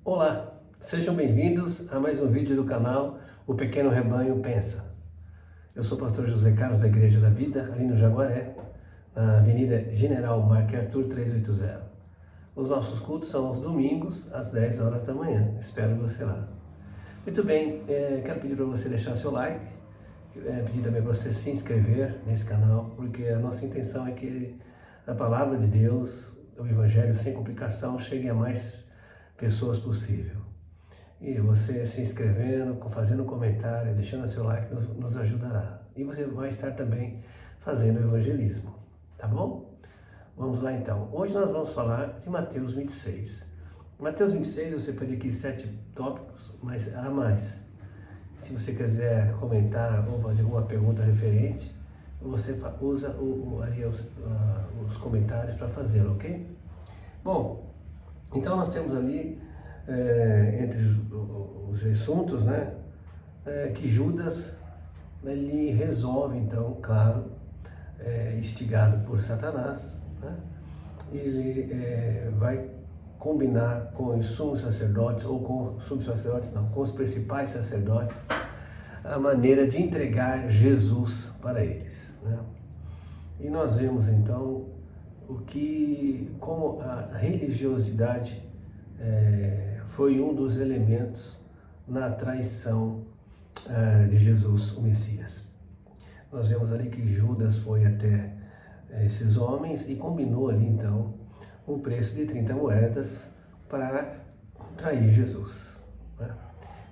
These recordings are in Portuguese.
Olá, sejam bem-vindos a mais um vídeo do canal O Pequeno Rebanho Pensa. Eu sou o pastor José Carlos da Igreja da Vida, ali no Jaguaré, na Avenida General Marque Arthur 380. Os nossos cultos são aos domingos, às 10 horas da manhã. Espero você lá. Muito bem, quero pedir para você deixar seu like, pedir também para você se inscrever nesse canal, porque a nossa intenção é que a palavra de Deus, o Evangelho sem complicação, chegue a mais pessoas possível. E você se inscrevendo, fazendo um comentário, deixando seu like nos ajudará. E você vai estar também fazendo evangelismo, tá bom? Vamos lá então. Hoje nós vamos falar de Mateus 26. Mateus 26 eu separei aqui 7 tópicos, mas há mais. Se você quiser comentar ou fazer alguma pergunta referente, você usa os comentários para fazê-lo, ok? Bom, então nós temos ali, entre os assuntos, né, que Judas, ele resolve então, claro, instigado por Satanás, né, ele vai combinar com os sumos sacerdotes, ou com os sumos sacerdotes não, com os principais sacerdotes, a maneira de entregar Jesus para eles, né? E nós vemos então como a religiosidade foi um dos elementos na traição de Jesus, o Messias. Nós vemos ali que Judas foi até esses homens e combinou ali então um preço de 30 moedas para trair Jesus, né?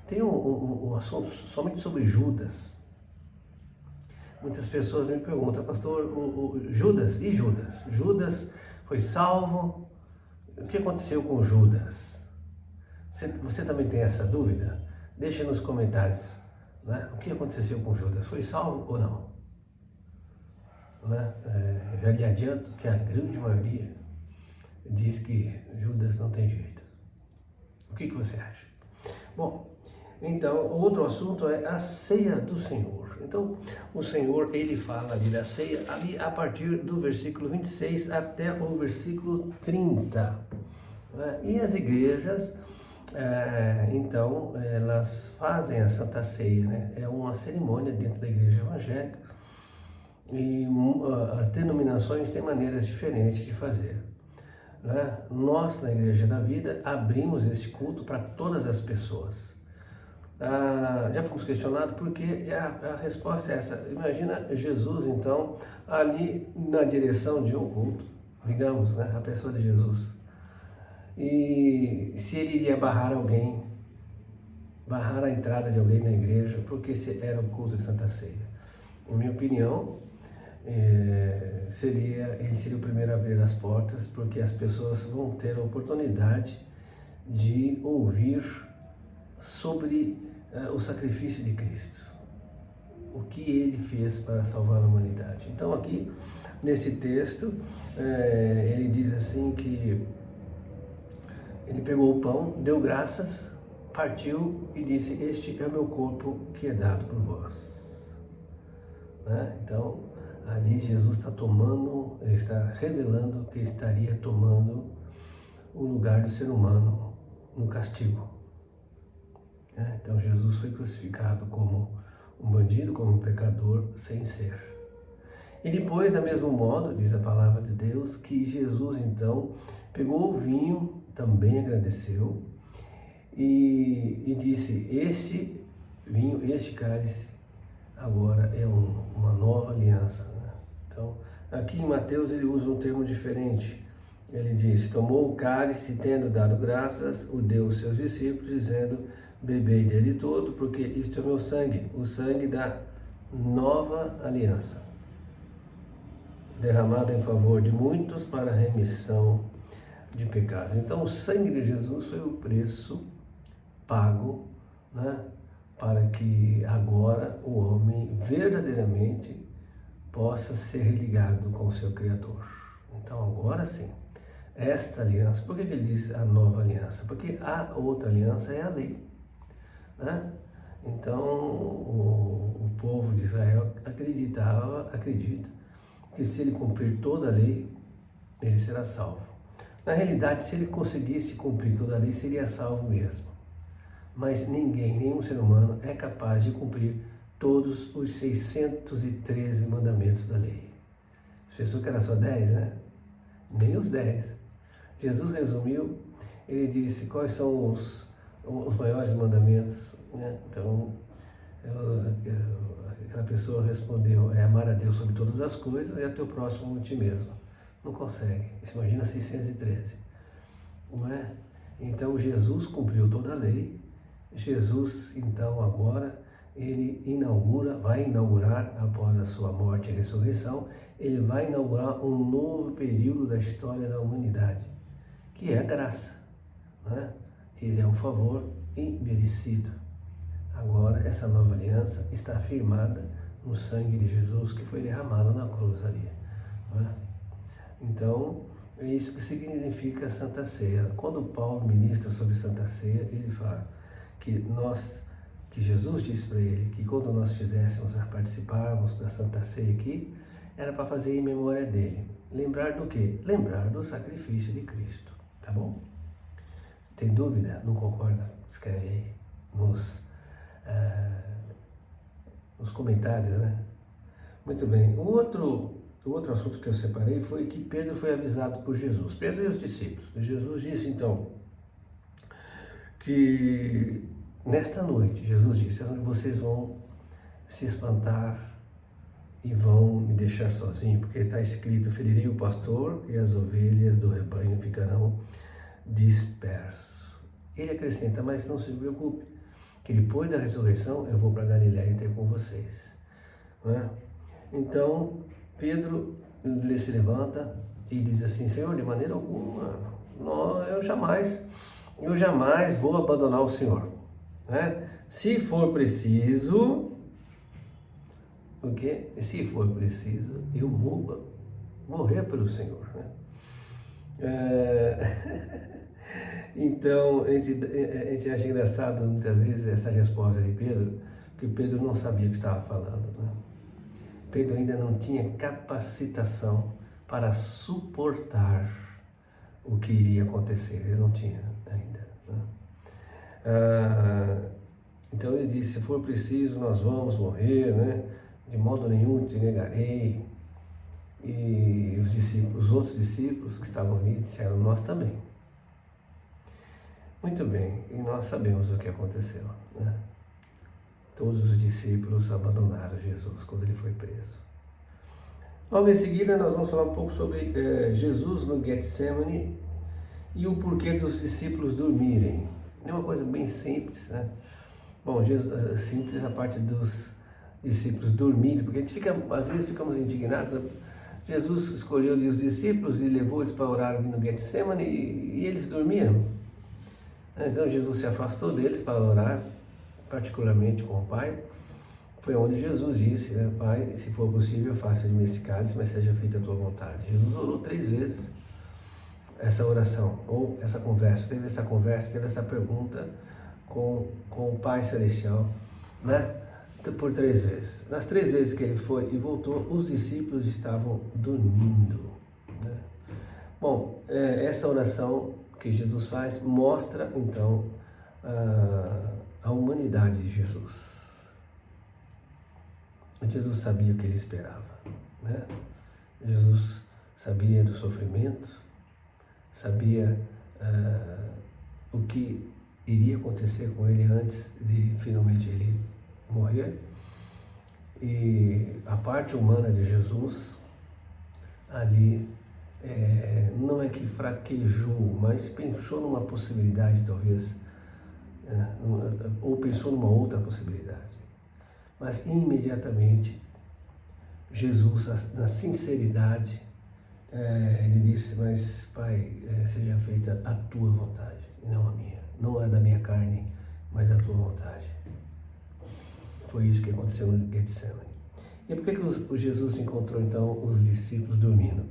Tem um assunto somente sobre Judas. Muitas pessoas me perguntam, pastor, Judas, e Judas? Judas foi salvo? O que aconteceu com Judas? Você também tem essa dúvida? Deixe nos comentários, né? O que aconteceu com Judas? Foi salvo ou não? Né? Já lhe adianto que a grande maioria diz que Judas não tem jeito. O que você acha? Bom, então, outro assunto é a ceia do Senhor. Então, o Senhor, ele fala ali da ceia, ali a partir do versículo 26 até o versículo 30. Né? E as igrejas, então, elas fazem a Santa Ceia, né? É uma cerimônia dentro da igreja evangélica e as denominações têm maneiras diferentes de fazer, né? Nós, na Igreja da Vida, abrimos esse culto para todas as pessoas. Já fomos questionados porque a resposta é essa. Imagina Jesus, então, ali na direção de um culto, digamos, né, a pessoa de Jesus. E se ele iria barrar alguém, barrar a entrada de alguém na igreja, porque era o culto de Santa Ceia. Na minha opinião, ele seria o primeiro a abrir as portas, porque as pessoas vão ter a oportunidade de ouvir sobre o sacrifício de Cristo, o que ele fez para salvar a humanidade. Então aqui, nesse texto, ele diz assim que ele pegou o pão, deu graças, partiu e disse: este é o meu corpo que é dado por vós. Né? Então, ali Jesus está revelando que estaria tomando o lugar do ser humano no castigo. Então Jesus foi crucificado como um bandido, como um pecador, sem ser. E depois, da mesmo modo, diz a palavra de Deus, que Jesus então pegou o vinho, também agradeceu, e disse: este vinho, este cálice, agora é uma nova aliança, né? Então, aqui em Mateus ele usa um termo diferente. Ele diz: tomou o cálice, tendo dado graças, o deu aos seus discípulos, dizendo: bebei dele todo, porque isto é o meu sangue, o sangue da nova aliança, derramado em favor de muitos para a remissão de pecados. Então, o sangue de Jesus foi o preço pago, né, para que agora o homem verdadeiramente possa ser religado com o seu Criador. Então, agora sim, esta aliança, por que ele diz a nova aliança? Porque a outra aliança é a lei, né? Então, o povo de Israel acredita que se ele cumprir toda a lei, ele será salvo. Na realidade, se ele conseguisse cumprir toda a lei, seria salvo mesmo. Mas ninguém, nenhum ser humano é capaz de cumprir todos os 613 mandamentos da lei. Você pensou que era só 10, né? Nem os 10. Jesus resumiu, ele disse quais são os maiores mandamentos, né? Então, aquela pessoa respondeu, é amar a Deus sobre todas as coisas e a teu próximo como ti mesmo. Não consegue. Você imagina 613, não é? Então, Jesus cumpriu toda a lei. Jesus, então, agora, ele vai inaugurar, após a sua morte e ressurreição, ele vai inaugurar um novo período da história da humanidade, que é a graça, né? Que é o favor imerecido. Agora, essa nova aliança está firmada no sangue de Jesus, que foi derramado na cruz ali, né? Então, é isso que significa a Santa Ceia. Quando Paulo ministra sobre Santa Ceia, ele fala que Jesus disse para ele que quando nós participarmos da Santa Ceia aqui, era para fazer em memória dele. Lembrar do quê? Lembrar do sacrifício de Cristo, tá bom? Tem dúvida? Não concorda? Escreve aí nos comentários, né? Muito bem. O outro assunto que eu separei foi que Pedro foi avisado por Jesus. Pedro e os discípulos. Jesus disse então que nesta noite, Jesus disse, vocês vão se espantar e vão me deixar sozinho, porque está escrito, ferirei o pastor e as ovelhas do rebanho ficarão dispersos. Ele acrescenta, mas não se preocupe, que depois da ressurreição eu vou para Galiléia e ter com vocês. Não é? Então, Pedro se levanta e diz assim, Senhor, de maneira alguma, não, eu jamais vou abandonar o Senhor. Né? Se for preciso, o quê? Se for preciso, eu vou morrer pelo Senhor. Né? Então, a gente acha engraçado muitas vezes essa resposta de Pedro, porque Pedro não sabia o que estava falando. Né? Pedro ainda não tinha capacitação para suportar o que iria acontecer, ele não tinha ainda. Né? Então ele disse, se for preciso nós vamos morrer, né? De modo nenhum te negarei. E os outros discípulos que estavam ali disseram, nós também. Muito bem, e nós sabemos o que aconteceu. Né? Todos os discípulos abandonaram Jesus quando ele foi preso. Logo em seguida nós vamos falar um pouco sobre Jesus no Getsemane e o porquê dos discípulos dormirem. É uma coisa bem simples, né? Bom, simples a parte dos discípulos dormirem, porque a gente às vezes ficamos indignados. Né? Jesus escolheu os discípulos e levou eles para orar ali no Getsemane e eles dormiram. Então Jesus se afastou deles para orar, particularmente com o Pai. Foi onde Jesus disse, né, Pai, se for possível, faça de mim esse cálice, mas seja feita a tua vontade. Jesus orou 3 vezes essa oração, ou essa conversa, teve essa pergunta com o Pai Celestial, né, por 3 vezes. Nas 3 vezes que ele foi e voltou, os discípulos estavam dormindo. Né? Bom, essa oração que Jesus faz mostra, então, a humanidade de Jesus. Jesus sabia o que ele esperava, né? Jesus sabia do sofrimento, sabia o que iria acontecer com ele antes de finalmente ele morrer. E a parte humana de Jesus ali não é que fraquejou, mas pensou numa possibilidade talvez, ou pensou numa outra possibilidade. Mas imediatamente, Jesus, na sinceridade, ele disse, mas Pai, seja feita a tua vontade, e não a minha. Não é da minha carne, mas a tua vontade. Foi isso que aconteceu no Getsemane. E por que o Jesus encontrou então os discípulos dormindo?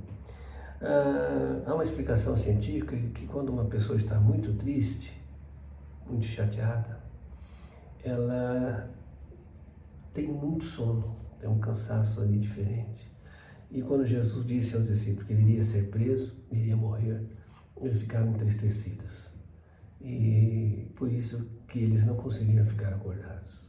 Há uma explicação científica que quando uma pessoa está muito triste, muito chateada, ela tem muito sono, tem um cansaço ali diferente. E quando Jesus disse aos discípulos que ele iria ser preso, iria morrer, eles ficaram entristecidos. E por isso que eles não conseguiram ficar acordados.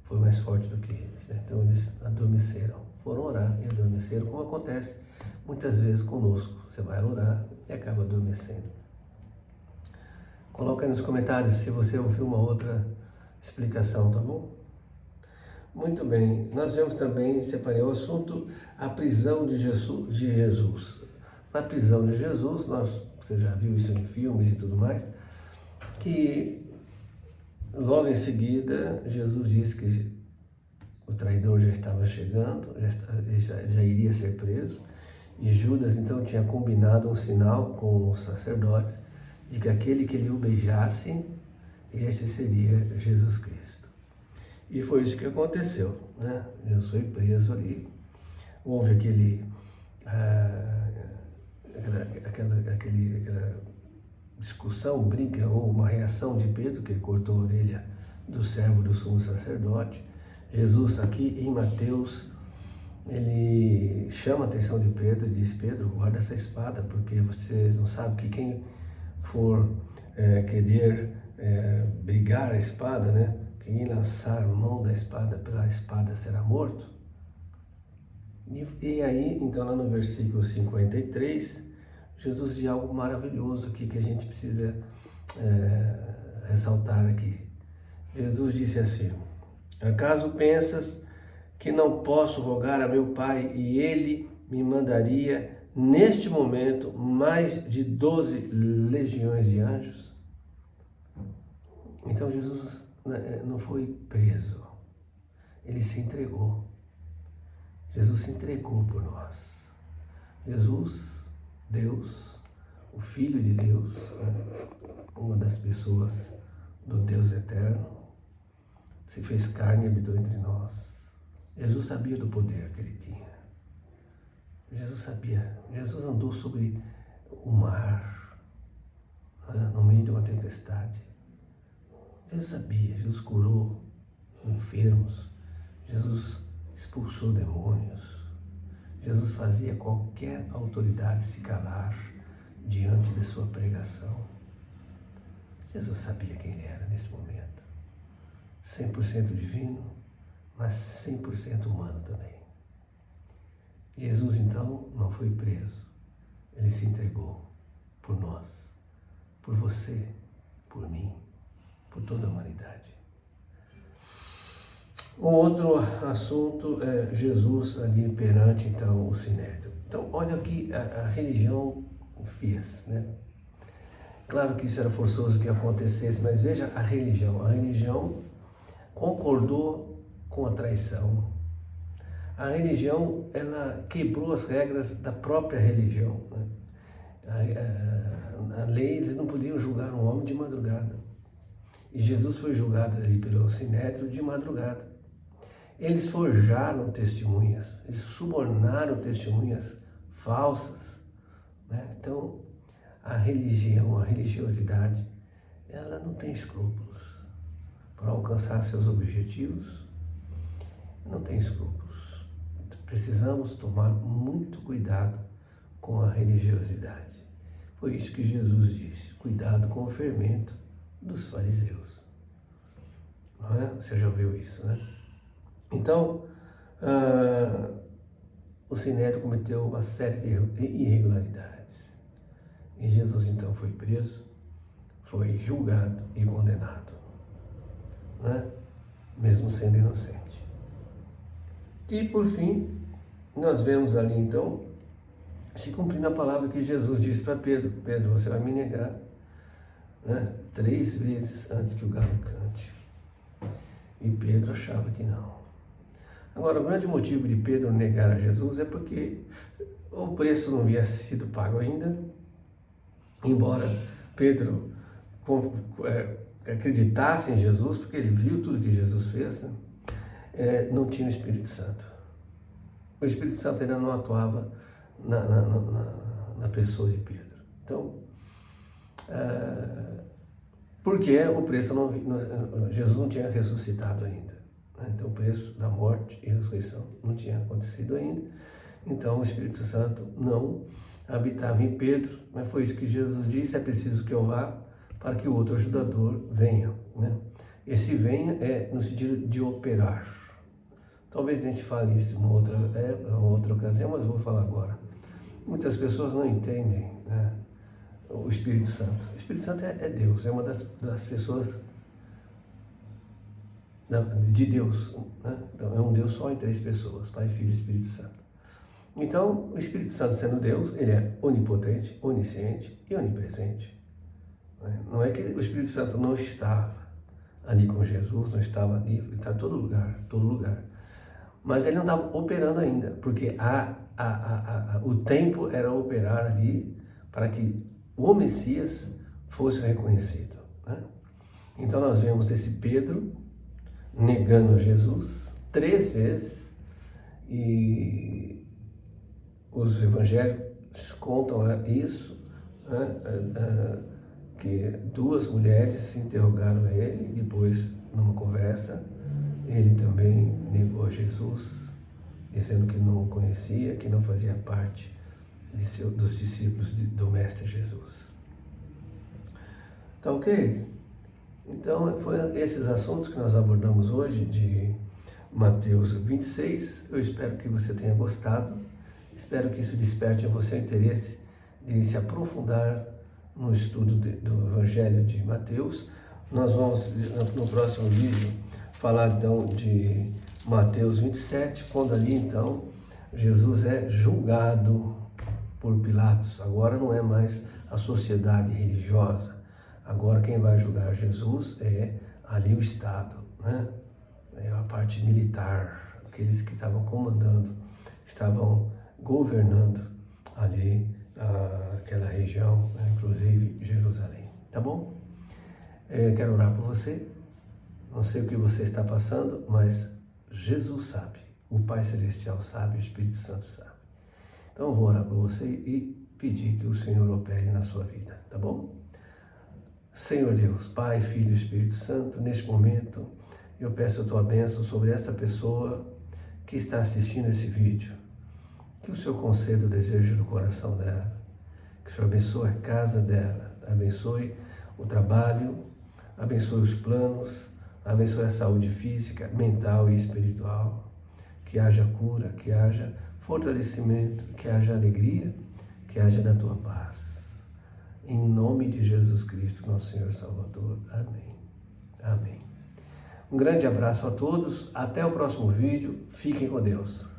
Foi mais forte do que eles, né? Então eles adormeceram, foram orar e adormeceram, como acontece muitas vezes conosco. Você vai orar e acaba adormecendo. Coloca aí nos comentários se você ouviu uma outra explicação, tá bom? Muito bem, nós vemos também, separei o assunto, a prisão de Jesus. Na prisão de Jesus, você já viu isso em filmes e tudo mais, que logo em seguida Jesus disse que o traidor já estava chegando, já iria ser preso, e Judas então tinha combinado um sinal com os sacerdotes de que aquele que ele o beijasse, esse seria Jesus Cristo. E foi isso que aconteceu, né? Jesus foi preso ali, houve aquela discussão, briga ou uma reação de Pedro, que ele cortou a orelha do servo do sumo sacerdote. Jesus aqui em Mateus, ele chama a atenção de Pedro e diz: Pedro, guarda essa espada, porque vocês não sabem que quem for querer brigar a espada, né? Quem lançar mão da espada, pela espada será morto. E aí, então, lá no versículo 53, Jesus diz algo maravilhoso aqui que a gente precisa ressaltar aqui. Jesus disse assim: acaso pensas que não posso rogar a meu Pai e Ele me mandaria neste momento mais de 12 legiões de anjos? Então Jesus não foi preso, Ele se entregou. Jesus se entregou por nós. Jesus, Deus, o Filho de Deus, uma das pessoas do Deus eterno, se fez carne e habitou entre nós. Jesus sabia do poder que ele tinha. Jesus sabia. Jesus andou sobre o mar, no meio de uma tempestade. Jesus sabia. Jesus curou enfermos. Jesus expulsou demônios. Jesus fazia qualquer autoridade se calar diante de sua pregação. Jesus sabia quem ele era nesse momento. 100% divino, mas 100% humano também. Jesus, então, não foi preso. Ele se entregou por nós, por você, por mim, por toda a humanidade. Um outro assunto é Jesus ali perante, então, o Sinédrio. Então, olha o que a religião fez, né? Claro que isso era forçoso que acontecesse, mas veja a religião. A religião concordou com a traição. A religião, ela quebrou as regras da própria religião, né? A lei, eles não podiam julgar um homem de madrugada. E Jesus foi julgado ali pelo Sinédrio de madrugada. Eles forjaram testemunhas, eles subornaram testemunhas falsas, né? Então, a religião, a religiosidade, ela não tem escrúpulos para alcançar seus objetivos, não tem escrúpulos. Precisamos tomar muito cuidado com a religiosidade. Foi isso que Jesus disse: cuidado com o fermento dos fariseus. Não é? Você já ouviu isso, né? Então, o Sinédrio cometeu uma série de irregularidades. E Jesus, então, foi preso, foi julgado e condenado, né? Mesmo sendo inocente. E, por fim, nós vemos ali, então, se cumprindo a palavra que Jesus disse para Pedro: Pedro, você vai me negar, né? 3 vezes antes que o galo cante. E Pedro achava que não. Agora, o grande motivo de Pedro negar a Jesus é porque o preço não havia sido pago ainda, embora Pedro acreditasse em Jesus, porque ele viu tudo que Jesus fez, né? Não tinha o Espírito Santo. O Espírito Santo ainda não atuava na pessoa de Pedro. Então, porque o preço Jesus não tinha ressuscitado ainda. Então, o preço da morte e ressurreição não tinha acontecido ainda. Então, o Espírito Santo não habitava em Pedro, mas foi isso que Jesus disse: é preciso que eu vá para que o outro ajudador venha, né? Esse venha é no sentido de operar. Talvez a gente fale isso em uma outra ocasião, mas vou falar agora. Muitas pessoas não entendem, né, o Espírito Santo. O Espírito Santo é Deus, é uma das pessoas de Deus, né? Então, é um Deus só em 3 pessoas, Pai, Filho e Espírito Santo. Então, o Espírito Santo sendo Deus, ele é onipotente, onisciente e onipresente. Não é que o Espírito Santo não estava ali com Jesus, não estava ali, ele está em todo lugar. Mas ele não estava operando ainda, porque o tempo era operar ali para que o Messias fosse reconhecido, né? Então nós vemos esse Pedro negando Jesus 3 vezes, e os evangélicos contam isso, né? Que 2 mulheres se interrogaram a ele, e depois, numa conversa, ele também negou Jesus, dizendo que não o conhecia, que não fazia parte dos discípulos do Mestre Jesus. Tá ok? Então, foram esses assuntos que nós abordamos hoje de Mateus 26. Eu espero que você tenha gostado. Espero que isso desperte em você o interesse de se aprofundar no estudo do Evangelho de Mateus. Nós vamos, no próximo vídeo, falar então de Mateus 27, quando ali então Jesus é julgado por Pilatos. Agora não é mais a sociedade religiosa. Agora quem vai julgar Jesus é ali o Estado, né? É a parte militar, aqueles que estavam comandando, estavam governando ali aquela região, né? Inclusive Jerusalém. Tá bom? Quero orar por você. Não sei o que você está passando, mas Jesus sabe, o Pai Celestial sabe, o Espírito Santo sabe. Então eu vou orar por você e pedir que o Senhor opere na sua vida, tá bom? Senhor Deus, Pai, Filho e Espírito Santo, neste momento eu peço a Tua bênção sobre esta pessoa que está assistindo esse vídeo. Que o Senhor conceda o desejo do coração dela, que o Senhor abençoe a casa dela, abençoe o trabalho, abençoe os planos, abençoe a saúde física, mental e espiritual, que haja cura, que haja fortalecimento, que haja alegria, que haja da Tua paz. Em nome de Jesus Cristo, nosso Senhor Salvador. Amém. Amém. Um grande abraço a todos, até o próximo vídeo, fiquem com Deus.